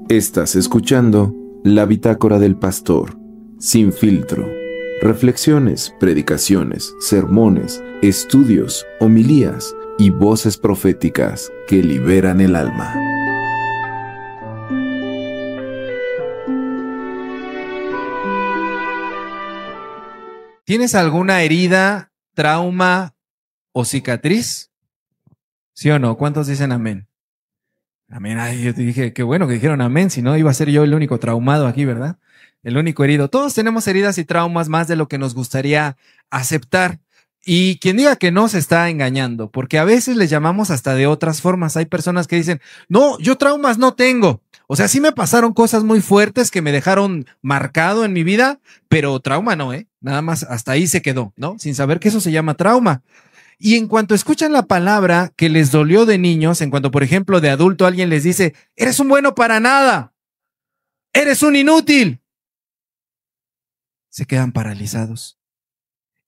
Estás escuchando La Bitácora del Pastor, sin filtro. Reflexiones, predicaciones, sermones, estudios, homilías y voces proféticas que liberan el alma. ¿Tienes alguna herida, trauma o cicatriz? ¿Sí o no? ¿Cuántos dicen amén? Amén. Ay, yo te dije, qué bueno que dijeron amén, si no iba a ser yo el único traumado aquí, ¿verdad? El único herido. Todos tenemos heridas y traumas más de lo que nos gustaría aceptar. Y quien diga que no se está engañando, porque a veces les llamamos hasta de otras formas. Hay personas que dicen, no, yo traumas no tengo. O sea, sí me pasaron cosas muy fuertes que me dejaron marcado en mi vida, pero trauma no, ¿eh? Nada más hasta ahí se quedó, ¿no? Sin saber que eso se llama trauma. Y en cuanto escuchan la palabra que les dolió de niños, en cuanto, por ejemplo, de adulto alguien les dice, eres un bueno para nada, eres un inútil, se quedan paralizados.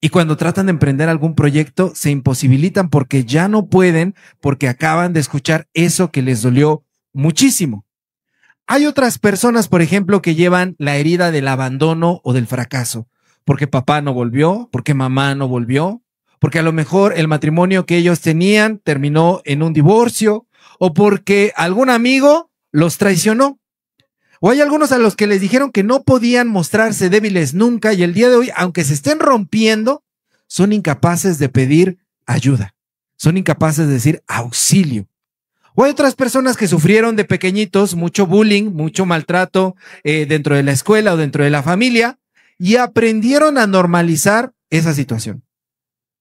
Y cuando tratan de emprender algún proyecto, se imposibilitan porque ya no pueden, porque acaban de escuchar eso que les dolió muchísimo. Hay otras personas, por ejemplo, que llevan la herida del abandono o del fracaso, porque papá no volvió, porque mamá no volvió, porque a lo mejor el matrimonio que ellos tenían terminó en un divorcio, o porque algún amigo los traicionó. O hay algunos a los que les dijeron que no podían mostrarse débiles nunca y el día de hoy, aunque se estén rompiendo, son incapaces de pedir ayuda. Son incapaces de decir auxilio. O hay otras personas que sufrieron de pequeñitos mucho bullying, mucho maltrato dentro de la escuela o dentro de la familia y aprendieron a normalizar esa situación.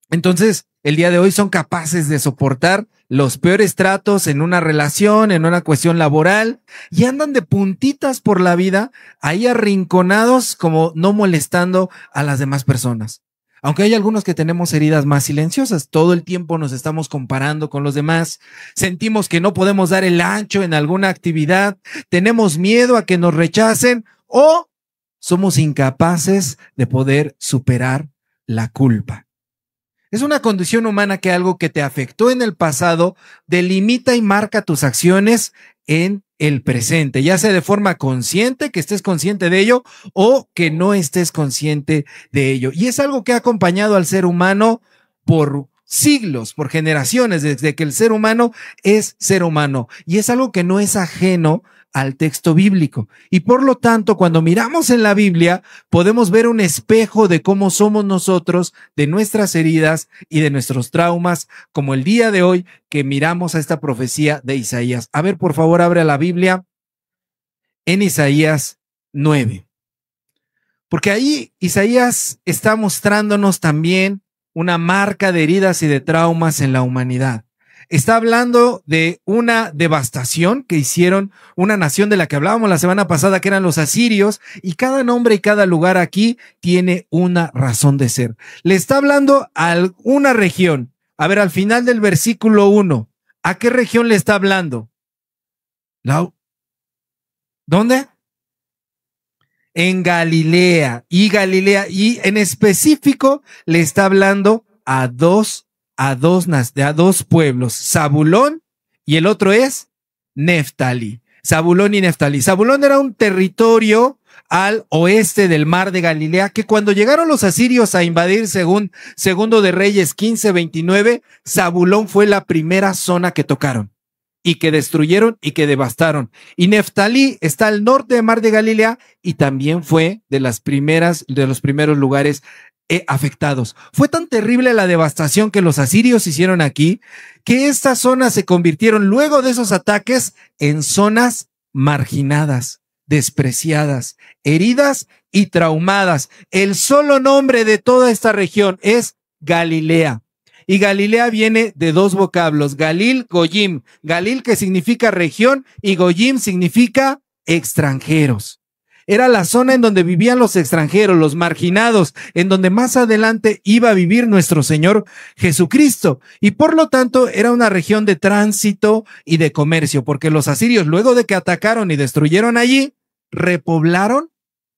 Entonces, el día de hoy son capaces de soportar los peores tratos en una relación, en una cuestión laboral, y andan de puntitas por la vida, ahí arrinconados, como no molestando a las demás personas. Aunque hay algunos que tenemos heridas más silenciosas, todo el tiempo nos estamos comparando con los demás, sentimos que no podemos dar el ancho en alguna actividad, tenemos miedo a que nos rechacen o somos incapaces de poder superar la culpa. Es una condición humana que algo que te afectó en el pasado delimita y marca tus acciones en el presente, ya sea de forma consciente, que estés consciente de ello o que no estés consciente de ello. Y es algo que ha acompañado al ser humano por siglos, por generaciones, desde que el ser humano es ser humano. Y es algo que no es ajeno al texto bíblico. Y por lo tanto, cuando miramos en la Biblia, podemos ver un espejo de cómo somos nosotros, de nuestras heridas y de nuestros traumas, como el día de hoy que miramos a esta profecía de Isaías. A ver, por favor, abre la Biblia en Isaías 9. Porque ahí Isaías está mostrándonos también una marca de heridas y de traumas en la humanidad. Está hablando de una devastación que hicieron una nación de la que hablábamos la semana pasada, que eran los asirios, y cada nombre y cada lugar aquí tiene una razón de ser. Le está hablando a una región. A ver, al final del versículo 1, ¿a qué región le está hablando? ¿Dónde? En Galilea, y en específico le está hablando a dos pueblos, Zabulón y el otro es Neftalí. Zabulón y Neftalí. Zabulón era un territorio al oeste del mar de Galilea que cuando llegaron los asirios a invadir, según Segundo de Reyes 15:29, Zabulón fue la primera zona que tocaron y que destruyeron y que devastaron. Y Neftalí está al norte del mar de Galilea y también fue de los primeros lugares afectados. Fue tan terrible la devastación que los asirios hicieron aquí que estas zonas se convirtieron luego de esos ataques en zonas marginadas, despreciadas, heridas y traumadas. El solo nombre de toda esta región es Galilea. Y Galilea viene de dos vocablos, Galil, Goyim. Galil que significa región y Goyim significa extranjeros. Era la zona en donde vivían los extranjeros, los marginados, en donde más adelante iba a vivir nuestro Señor Jesucristo. Y por lo tanto era una región de tránsito y de comercio, porque los asirios, luego de que atacaron y destruyeron allí, repoblaron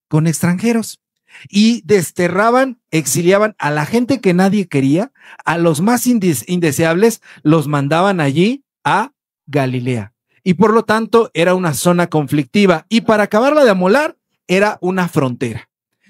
con extranjeros. Y desterraban, exiliaban a la gente que nadie quería, a los más indeseables, los mandaban allí a Galilea. y por lo tanto era una zona conflictiva, y para acabarla de amolar era una frontera.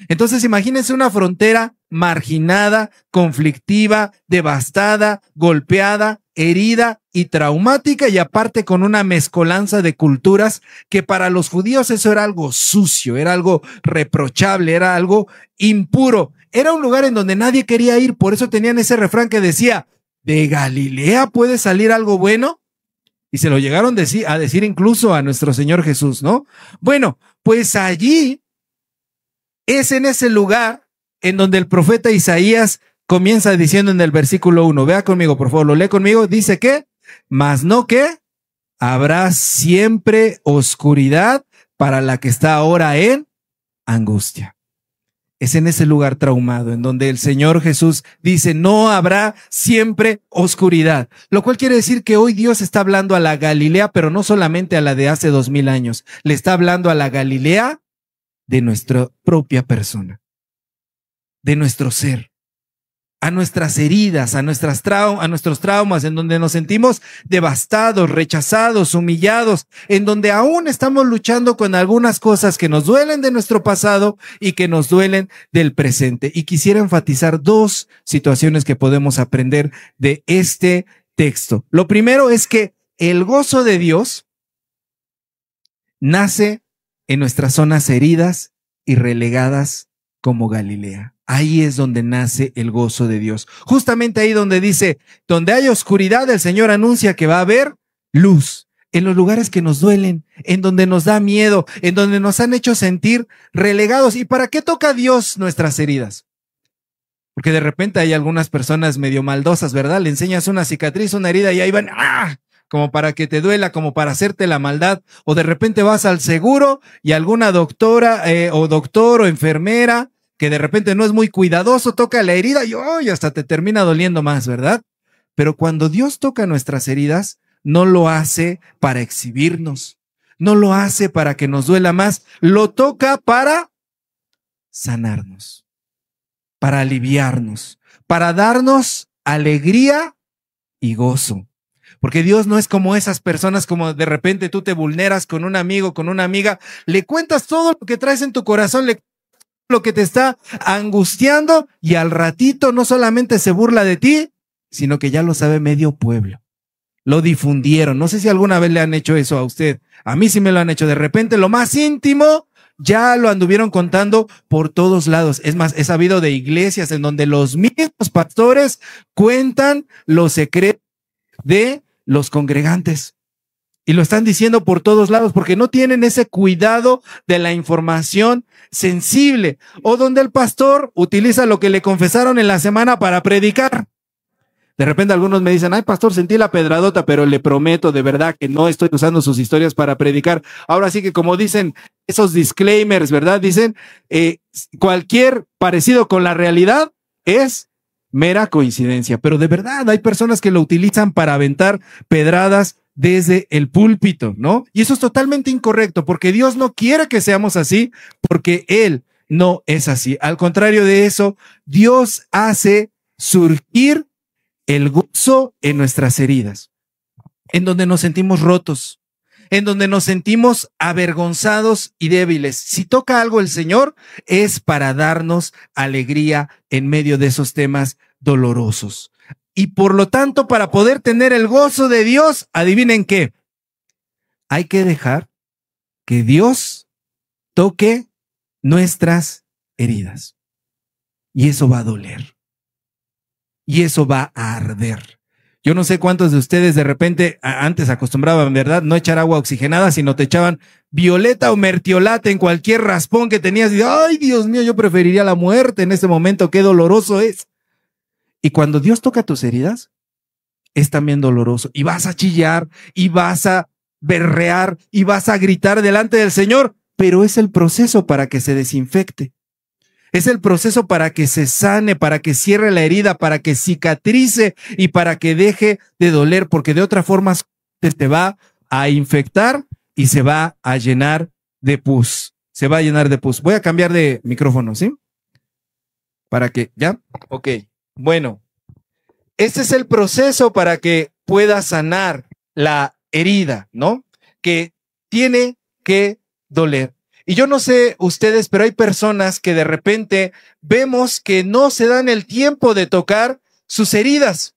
Entonces imagínense una frontera marginada, conflictiva, devastada, golpeada, herida y traumática, y aparte con una mezcolanza de culturas que para los judíos eso era algo sucio, era algo reprochable, era algo impuro. Era un lugar en donde nadie quería ir, por eso tenían ese refrán que decía, ¿de Galilea puede salir algo bueno? Y se lo llegaron a decir incluso a nuestro Señor Jesús, ¿no? Bueno, pues allí es en ese lugar en donde el profeta Isaías comienza diciendo en el versículo 1, vea conmigo, por favor, lo lee conmigo, dice que, mas no que habrá siempre oscuridad para la que está ahora en angustia. Es en ese lugar traumado en donde el Señor Jesús dice, no habrá siempre oscuridad, lo cual quiere decir que hoy Dios está hablando a la Galilea, pero no solamente a la de hace 2000 años, le está hablando a la Galilea de nuestra propia persona, de nuestro ser, a nuestras heridas, a nuestros traumas, en donde nos sentimos devastados, rechazados, humillados, en donde aún estamos luchando con algunas cosas que nos duelen de nuestro pasado y que nos duelen del presente. Y quisiera enfatizar dos situaciones que podemos aprender de este texto. Lo primero es que el gozo de Dios nace en nuestras zonas heridas y relegadas como Galilea. Ahí es donde nace el gozo de Dios. Justamente ahí donde dice, donde hay oscuridad, el Señor anuncia que va a haber luz. En los lugares que nos duelen, en donde nos da miedo, en donde nos han hecho sentir relegados. ¿Y para qué toca Dios nuestras heridas? Porque de repente hay algunas personas medio maldosas, ¿verdad? Le enseñas una cicatriz, una herida y ahí van, ¡ah!, como para que te duela, como para hacerte la maldad. O de repente vas al seguro y alguna doctora o doctor o enfermera que de repente no es muy cuidadoso, toca la herida y hasta te termina doliendo más, ¿verdad? Pero cuando Dios toca nuestras heridas, no lo hace para exhibirnos, no lo hace para que nos duela más, lo toca para sanarnos, para aliviarnos, para darnos alegría y gozo. Porque Dios no es como esas personas, como de repente tú te vulneras con un amigo, con una amiga, le cuentas todo lo que traes en tu corazón, lo que te está angustiando, y al ratito no solamente se burla de ti, sino que ya lo sabe medio pueblo. Lo difundieron. No sé si alguna vez le han hecho eso a usted. A mí sí me lo han hecho. De repente lo más íntimo ya lo anduvieron contando por todos lados. Es más, he sabido de iglesias en donde los mismos pastores cuentan los secretos de los congregantes. Y lo están diciendo por todos lados porque no tienen ese cuidado de la información sensible, o donde el pastor utiliza lo que le confesaron en la semana para predicar. De repente algunos me dicen, ay pastor, sentí la pedradota, pero le prometo de verdad que no estoy usando sus historias para predicar. Ahora sí que como dicen esos disclaimers, ¿verdad? Dicen, cualquier parecido con la realidad es mera coincidencia, pero de verdad hay personas que lo utilizan para aventar pedradas desde el púlpito, ¿no? Y eso es totalmente incorrecto, porque Dios no quiere que seamos así, porque Él no es así. Al contrario de eso, Dios hace surgir el gozo en nuestras heridas, en donde nos sentimos rotos, en donde nos sentimos avergonzados y débiles. Si toca algo el Señor, es para darnos alegría en medio de esos temas dolorosos. Y por lo tanto, para poder tener el gozo de Dios, adivinen qué, hay que dejar que Dios toque nuestras heridas. Y eso va a doler. Y eso va a arder. Yo no sé cuántos de ustedes de repente antes acostumbraban, ¿verdad?, no echar agua oxigenada, sino te echaban violeta o mertiolate en cualquier raspón que tenías. Y ay, Dios mío, yo preferiría la muerte en ese momento, qué doloroso es. Y cuando Dios toca tus heridas, es también doloroso. Y vas a chillar, y vas a berrear, y vas a gritar delante del Señor, pero es el proceso para que se desinfecte. Es el proceso para que se sane, para que cierre la herida, para que cicatrice y para que deje de doler, porque de otra forma te va a infectar y se va a llenar de pus. Se va a llenar de pus. Voy a cambiar de micrófono, ¿sí? Para que, ¿ya? Ok. Bueno, este es el proceso para que pueda sanar la herida, ¿no? que tiene que doler. Y yo no sé ustedes, pero hay personas que de repente vemos que no se dan el tiempo de tocar sus heridas.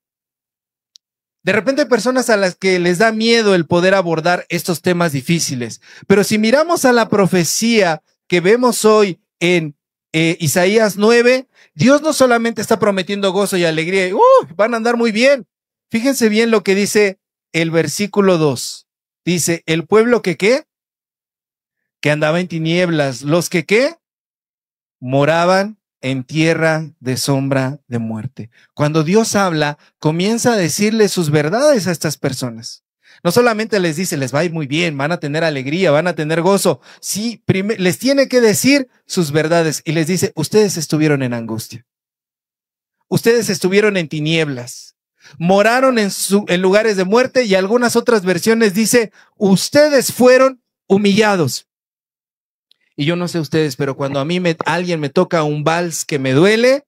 De repente hay personas a las que les da miedo el poder abordar estos temas difíciles. Pero si miramos a la profecía que vemos hoy en Isaías 9, Dios no solamente está prometiendo gozo y alegría, van a andar muy bien. Fíjense bien lo que dice el versículo 2. Dice, el pueblo que ¿qué? Que andaba en tinieblas, los que ¿qué? Moraban en tierra de sombra de muerte. Cuando Dios habla, comienza a decirle sus verdades a estas personas. No solamente les dice, les va a ir muy bien, van a tener alegría, van a tener gozo. Sí, les tiene que decir sus verdades y les dice, ustedes estuvieron en angustia. Ustedes estuvieron en tinieblas. Moraron en lugares de muerte, y algunas otras versiones dice, ustedes fueron humillados. Y yo no sé ustedes, pero cuando a mí alguien me toca un vals que me duele,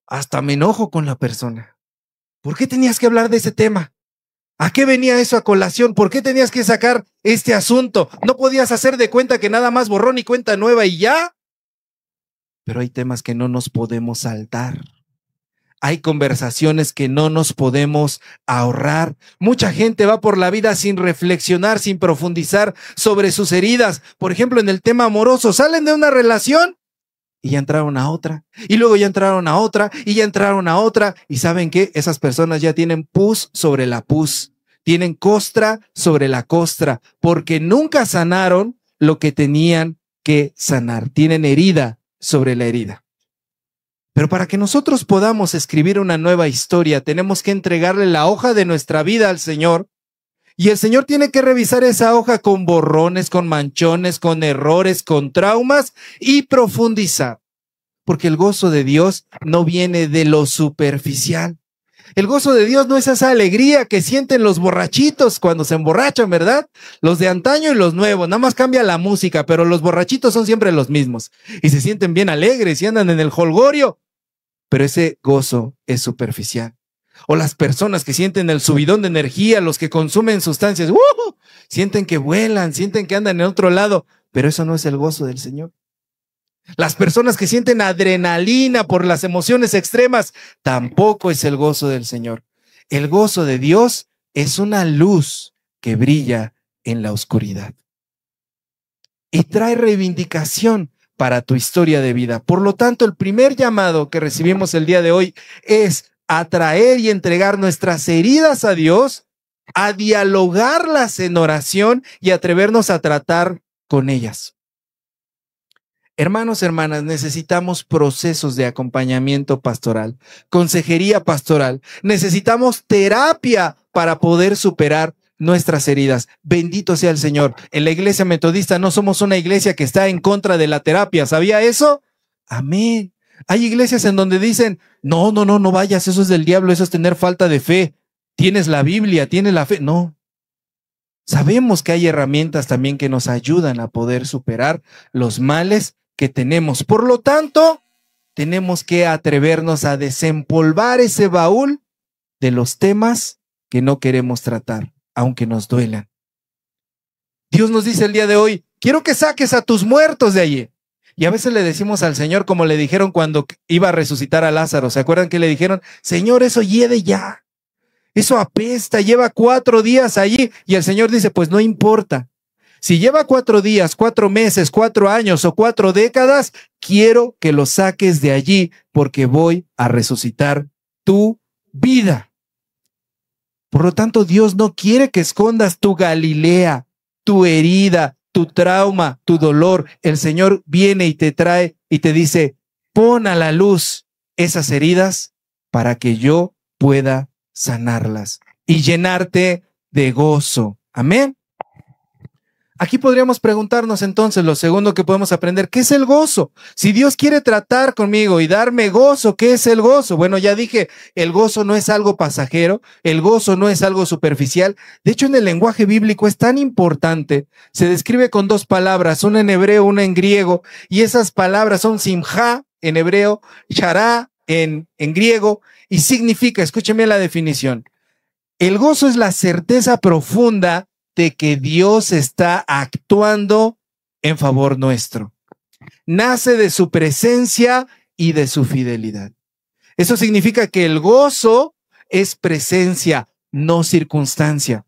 hasta me enojo con la persona. ¿Por qué tenías que hablar de ese tema? ¿A qué venía eso a colación? ¿Por qué tenías que sacar este asunto? ¿No podías hacer de cuenta que nada más borrón y cuenta nueva y ya? Pero hay temas que no nos podemos saltar. Hay conversaciones que no nos podemos ahorrar. Mucha gente va por la vida sin reflexionar, sin profundizar sobre sus heridas. Por ejemplo, en el tema amoroso, salen de una relación y ya entraron a otra. Y luego ya entraron a otra y ya entraron a otra. ¿Y saben qué? Esas personas ya tienen pus sobre la pus. Tienen costra sobre la costra, porque nunca sanaron lo que tenían que sanar. Tienen herida sobre la herida. Pero para que nosotros podamos escribir una nueva historia, tenemos que entregarle la hoja de nuestra vida al Señor. Y el Señor tiene que revisar esa hoja con borrones, con manchones, con errores, con traumas y profundizar. Porque el gozo de Dios no viene de lo superficial. El gozo de Dios no es esa alegría que sienten los borrachitos cuando se emborrachan, ¿verdad? Los de antaño y los nuevos, nada más cambia la música, pero los borrachitos son siempre los mismos. Y se sienten bien alegres y andan en el jolgorio. Pero ese gozo es superficial. O las personas que sienten el subidón de energía, los que consumen sustancias, sienten que vuelan, sienten que andan en otro lado, pero eso no es el gozo del Señor. Las personas que sienten adrenalina por las emociones extremas, tampoco es el gozo del Señor. El gozo de Dios es una luz que brilla en la oscuridad y trae reivindicación para tu historia de vida. Por lo tanto, el primer llamado que recibimos el día de hoy es atraer y entregar nuestras heridas a Dios, a dialogarlas en oración y atrevernos a tratar con ellas. Hermanos, hermanas, necesitamos procesos de acompañamiento pastoral, consejería pastoral. Necesitamos terapia para poder superar nuestras heridas. Bendito sea el Señor. En la iglesia metodista no somos una iglesia que está en contra de la terapia. ¿Sabía eso? Amén. Hay iglesias en donde dicen, no vayas, eso es del diablo, eso es tener falta de fe. Tienes la Biblia, tienes la fe. No. Sabemos que hay herramientas también que nos ayudan a poder superar los males que tenemos. Por lo tanto, tenemos que atrevernos a desempolvar ese baúl de los temas que no queremos tratar, aunque nos duelan. Dios nos dice el día de hoy, quiero que saques a tus muertos de allí. Y a veces le decimos al Señor como le dijeron cuando iba a resucitar a Lázaro. ¿Se acuerdan que le dijeron, Señor, eso hiede ya? Eso apesta, lleva 4 días allí. Y el Señor dice, pues no importa. Si lleva 4 días, 4 meses, 4 años o 4 décadas, quiero que lo saques de allí porque voy a resucitar tu vida. Por lo tanto, Dios no quiere que escondas tu Galilea, tu herida, tu trauma, tu dolor. El Señor viene y te trae y te dice, pon a la luz esas heridas para que yo pueda sanarlas y llenarte de gozo. Amén. Aquí podríamos preguntarnos entonces, lo segundo que podemos aprender, ¿qué es el gozo? Si Dios quiere tratar conmigo y darme gozo, ¿qué es el gozo? Bueno, ya dije, el gozo no es algo pasajero, el gozo no es algo superficial. De hecho, en el lenguaje bíblico es tan importante, se describe con 2 palabras, una en hebreo, una en griego, y esas palabras son simja en hebreo, shará en griego, y significa, escúcheme la definición, el gozo es la certeza profunda de que Dios está actuando en favor nuestro. Nace de su presencia y de su fidelidad. Eso significa que el gozo es presencia, no circunstancia.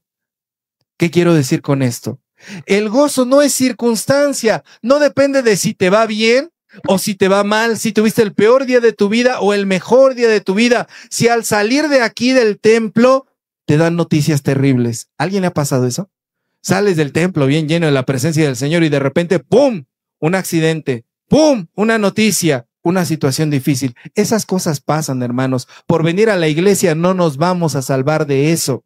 ¿Qué quiero decir con esto? El gozo no es circunstancia, no depende de si te va bien o si te va mal, si tuviste el peor día de tu vida o el mejor día de tu vida, si al salir de aquí del templo te dan noticias terribles. ¿Alguien le ha pasado eso? Sales del templo bien lleno de la presencia del Señor y de repente, ¡pum!, un accidente, ¡pum!, una noticia, una situación difícil. Esas cosas pasan, hermanos. Por venir a la iglesia no nos vamos a salvar de eso.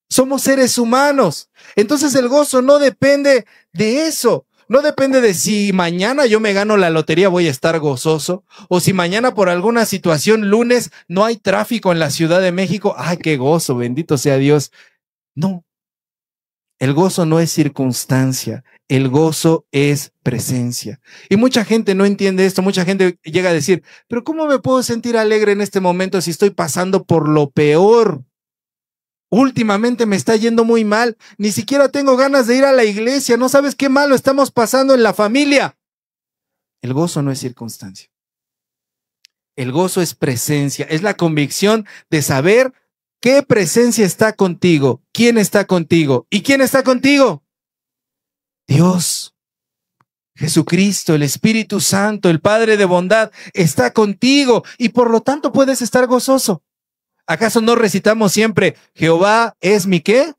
Somos seres humanos. Entonces el gozo no depende de eso. No depende de si mañana yo me gano la lotería, voy a estar gozoso. O si mañana por alguna situación, lunes, no hay tráfico en la Ciudad de México. ¡Ay, qué gozo! Bendito sea Dios. No. El gozo no es circunstancia. El gozo es presencia. Y mucha gente no entiende esto. Mucha gente llega a decir, pero ¿cómo me puedo sentir alegre en este momento si estoy pasando por lo peor? Últimamente me está yendo muy mal. Ni siquiera tengo ganas de ir a la iglesia. No sabes qué malo estamos pasando en la familia. El gozo no es circunstancia. El gozo es presencia. Es la convicción de saber qué presencia está contigo, quién está contigo y quién está contigo. Dios, Jesucristo, el Espíritu Santo, el Padre de bondad, está contigo y por lo tanto puedes estar gozoso. ¿Acaso no recitamos siempre, Jehová es mi qué?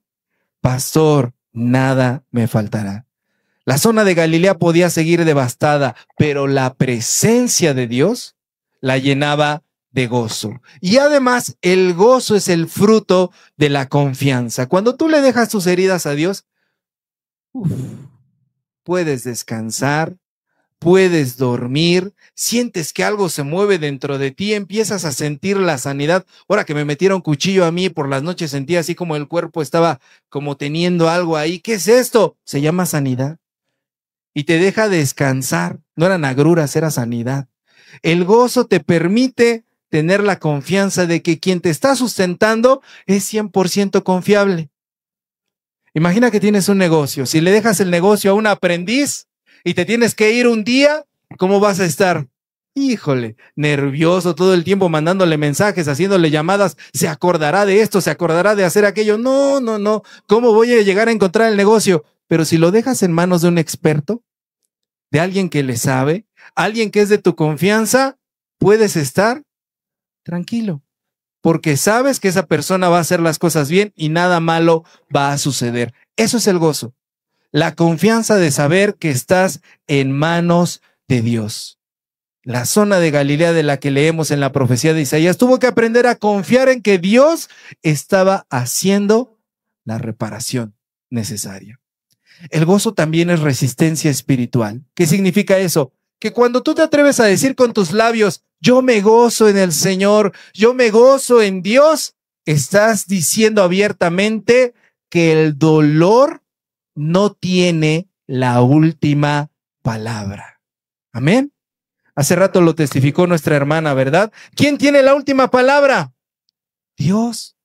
Pastor, nada me faltará? La zona de Galilea podía seguir devastada, pero la presencia de Dios la llenaba de gozo. Y además, el gozo es el fruto de la confianza. Cuando tú le dejas tus heridas a Dios, puedes descansar, puedes dormir, sientes que algo se mueve dentro de ti, empiezas a sentir la sanidad. Ahora que me metieron cuchillo a mí por las noches, sentía así como el cuerpo estaba como teniendo algo ahí. ¿Qué es esto? Se llama sanidad. Y te deja descansar. No eran agruras, era sanidad. El gozo te permite tener la confianza de que quien te está sustentando es 100% confiable. Imagina que tienes un negocio. Si le dejas el negocio a un aprendiz y te tienes que ir un día, ¿cómo vas a estar? Híjole, nervioso todo el tiempo, mandándole mensajes, haciéndole llamadas. ¿Se acordará de esto? ¿Se acordará de hacer aquello? No. ¿Cómo voy a llegar a encontrar el negocio? Pero si lo dejas en manos de un experto, de alguien que le sabe, alguien que es de tu confianza, puedes estar tranquilo, porque sabes que esa persona va a hacer las cosas bien y nada malo va a suceder. Eso es el gozo. La confianza de saber que estás en manos de Dios. La zona de Galilea de la que leemos en la profecía de Isaías tuvo que aprender a confiar en que Dios estaba haciendo la reparación necesaria. El gozo también es resistencia espiritual. ¿Qué significa eso? Que cuando tú te atreves a decir con tus labios, yo me gozo en el Señor, yo me gozo en Dios, estás diciendo abiertamente que el dolor no tiene la última palabra. Amén. Hace rato lo testificó nuestra hermana, ¿verdad? ¿Quién tiene la última palabra? Dios.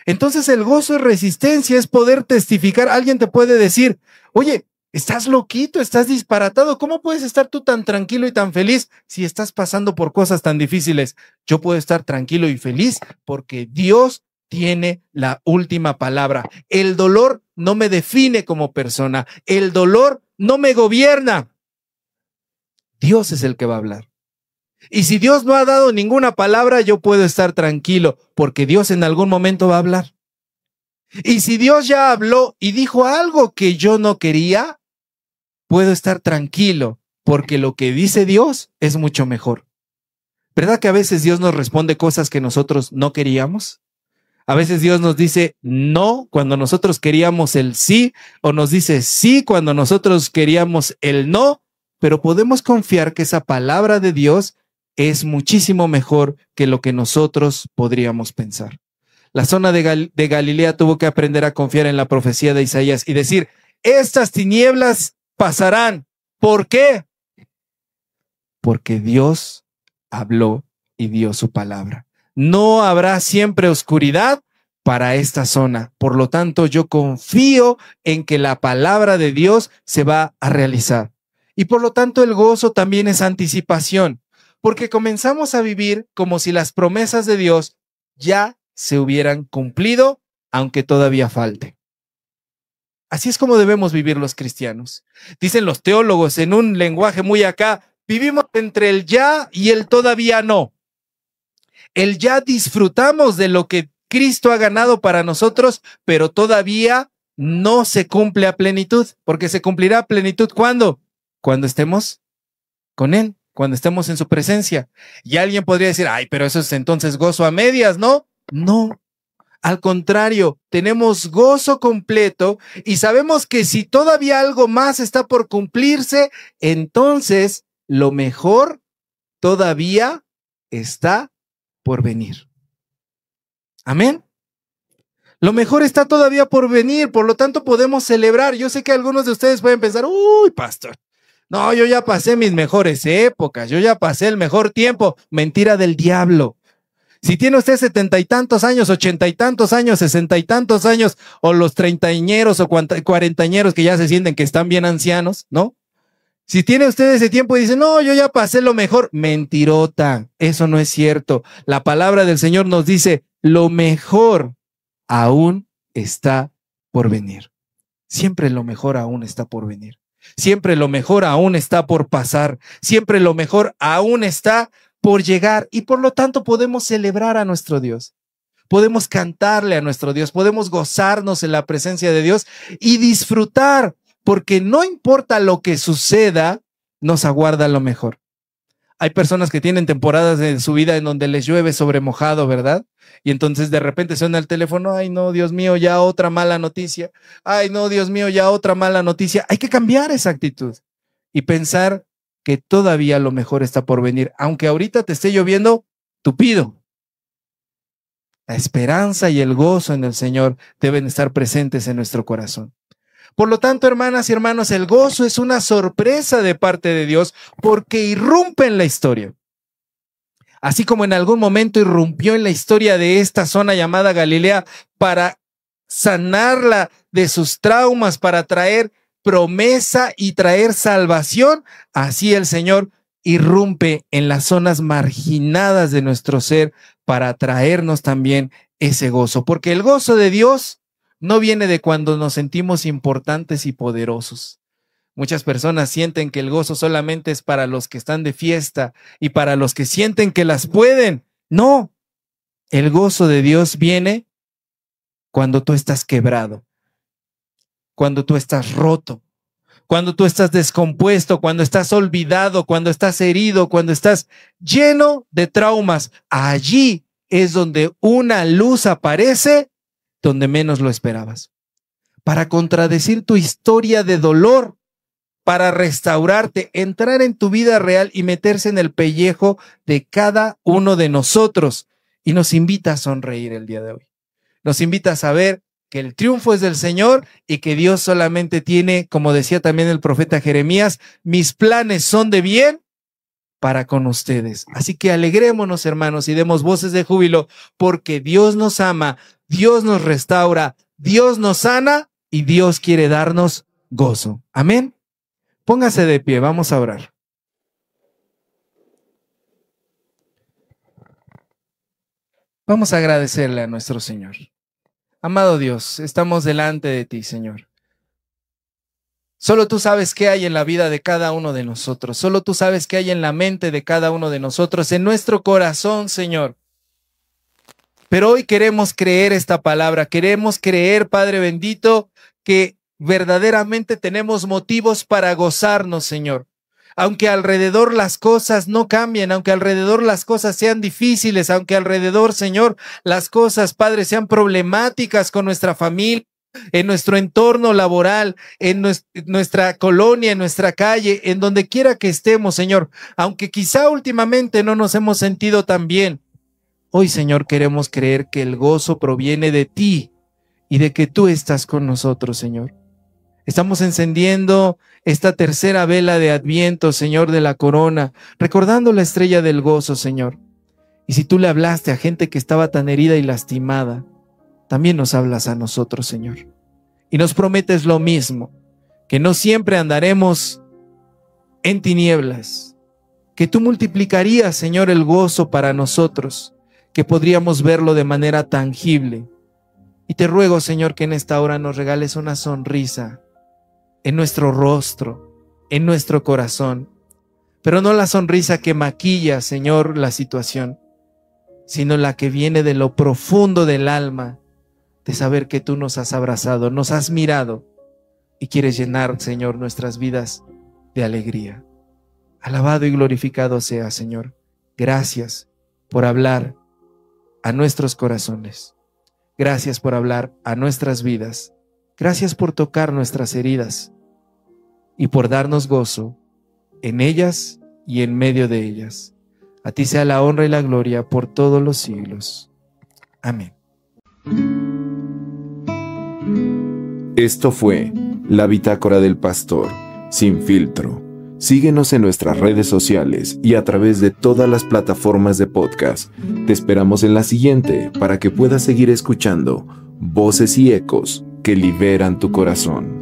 Entonces el gozo y resistencia es poder testificar. Alguien te puede decir, oye, estás loquito, estás disparatado. ¿Cómo puedes estar tú tan tranquilo y tan feliz si estás pasando por cosas tan difíciles? Yo puedo estar tranquilo y feliz porque Dios tiene la última palabra. El dolor no me define como persona. El dolor no me gobierna. Dios es el que va a hablar. Y si Dios no ha dado ninguna palabra, yo puedo estar tranquilo, porque Dios en algún momento va a hablar. Y si Dios ya habló y dijo algo que yo no quería, puedo estar tranquilo, porque lo que dice Dios es mucho mejor. ¿Verdad que a veces Dios nos responde cosas que nosotros no queríamos? A veces Dios nos dice no cuando nosotros queríamos el sí, o nos dice sí cuando nosotros queríamos el no, pero podemos confiar que esa palabra de Dios es muchísimo mejor que lo que nosotros podríamos pensar. La zona de Galilea tuvo que aprender a confiar en la profecía de Isaías y decir, estas tinieblas pasarán. ¿Por qué? Porque Dios habló y dio su palabra. No habrá siempre oscuridad, para esta zona. Por lo tanto, yo confío en que la palabra de Dios se va a realizar. Y por lo tanto, el gozo también es anticipación, porque comenzamos a vivir como si las promesas de Dios ya se hubieran cumplido, aunque todavía falte. Así es como debemos vivir los cristianos. Dicen los teólogos en un lenguaje muy acá, vivimos entre el ya y el todavía no. El ya disfrutamos de lo que Cristo ha ganado para nosotros, pero todavía no se cumple a plenitud, porque se cumplirá a plenitud ¿cuándo? Cuando estemos con Él, cuando estemos en su presencia. Y alguien podría decir, ay, pero eso es entonces gozo a medias, ¿no? No. Al contrario, tenemos gozo completo y sabemos que si todavía algo más está por cumplirse, entonces lo mejor todavía está por venir. Amén. Lo mejor está todavía por venir, por lo tanto podemos celebrar. Yo sé que algunos de ustedes pueden pensar, uy, pastor, no, yo ya pasé mis mejores épocas, yo ya pasé el mejor tiempo. Mentira del diablo. Si tiene usted 70 y tantos años, 80 y tantos años, 60 y tantos años, o los treintañeros o cuarentañeros que ya se sienten que están bien ancianos, ¿no? Si tiene usted ese tiempo y dice, no, yo ya pasé lo mejor, mentirota, eso no es cierto. La palabra del Señor nos dice, lo mejor aún está por venir. Siempre lo mejor aún está por venir. Siempre lo mejor aún está por pasar. Siempre lo mejor aún está por llegar y por lo tanto podemos celebrar a nuestro Dios. Podemos cantarle a nuestro Dios, podemos gozarnos en la presencia de Dios y disfrutar, porque no importa lo que suceda, nos aguarda lo mejor. Hay personas que tienen temporadas de su vida en donde les llueve sobre mojado, ¿verdad? Y entonces de repente suena el teléfono, ay no, Dios mío, ya otra mala noticia. Ay no, Dios mío, ya otra mala noticia. Hay que cambiar esa actitud y pensar que todavía lo mejor está por venir. Aunque ahorita te esté lloviendo, tupido. La esperanza y el gozo en el Señor deben estar presentes en nuestro corazón. Por lo tanto, hermanas y hermanos, el gozo es una sorpresa de parte de Dios porque irrumpe en la historia. Así como en algún momento irrumpió en la historia de esta zona llamada Galilea para sanarla de sus traumas, para traer promesa y traer salvación, así el Señor irrumpe en las zonas marginadas de nuestro ser para traernos también ese gozo, porque el gozo de Dios no viene de cuando nos sentimos importantes y poderosos. Muchas personas sienten que el gozo solamente es para los que están de fiesta y para los que sienten que las pueden. No, el gozo de Dios viene cuando tú estás quebrado, cuando tú estás roto, cuando tú estás descompuesto, cuando estás olvidado, cuando estás herido, cuando estás lleno de traumas. Allí es donde una luz aparece donde menos lo esperabas, para contradecir tu historia de dolor, para restaurarte, entrar en tu vida real y meterse en el pellejo de cada uno de nosotros. Y nos invita a sonreír el día de hoy. Nos invita a saber que el triunfo es del Señor y que Dios solamente tiene, como decía también el profeta Jeremías, mis planes son de bien para con ustedes. Así que alegrémonos, hermanos, y demos voces de júbilo, porque Dios nos ama, Dios nos restaura, Dios nos sana y Dios quiere darnos gozo. Amén. Póngase de pie, vamos a orar. Vamos a agradecerle a nuestro Señor. Amado Dios, estamos delante de ti, Señor. Solo tú sabes qué hay en la vida de cada uno de nosotros. Solo tú sabes qué hay en la mente de cada uno de nosotros, en nuestro corazón, Señor. Pero hoy queremos creer esta palabra. Queremos creer, Padre bendito, que verdaderamente tenemos motivos para gozarnos, Señor. Aunque alrededor las cosas no cambien, aunque alrededor las cosas sean difíciles, aunque alrededor, Señor, las cosas, Padre, sean problemáticas con nuestra familia, en nuestro entorno laboral, en nuestra colonia, en nuestra calle, en donde quiera que estemos, Señor, aunque quizá últimamente no nos hemos sentido tan bien, hoy, Señor, queremos creer que el gozo proviene de ti y de que tú estás con nosotros, Señor. Estamos encendiendo esta tercera vela de Adviento, Señor, de la corona, recordando la estrella del gozo, Señor. Y si tú le hablaste a gente que estaba tan herida y lastimada, también nos hablas a nosotros, Señor. Y nos prometes lo mismo, que no siempre andaremos en tinieblas, que tú multiplicarías, Señor, el gozo para nosotros, que podríamos verlo de manera tangible. Y te ruego, Señor, que en esta hora nos regales una sonrisa en nuestro rostro, en nuestro corazón, pero no la sonrisa que maquilla, Señor, la situación, sino la que viene de lo profundo del alma, de saber que tú nos has abrazado, nos has mirado y quieres llenar, Señor, nuestras vidas de alegría. Alabado y glorificado sea, Señor. Gracias por hablar a nuestros corazones. Gracias por hablar a nuestras vidas. Gracias por tocar nuestras heridas y por darnos gozo en ellas y en medio de ellas. A ti sea la honra y la gloria por todos los siglos. Amén. Esto fue La Bitácora del Pastor, sin filtro. Síguenos en nuestras redes sociales y a través de todas las plataformas de podcast. Te esperamos en la siguiente para que puedas seguir escuchando voces y ecos que liberan tu corazón.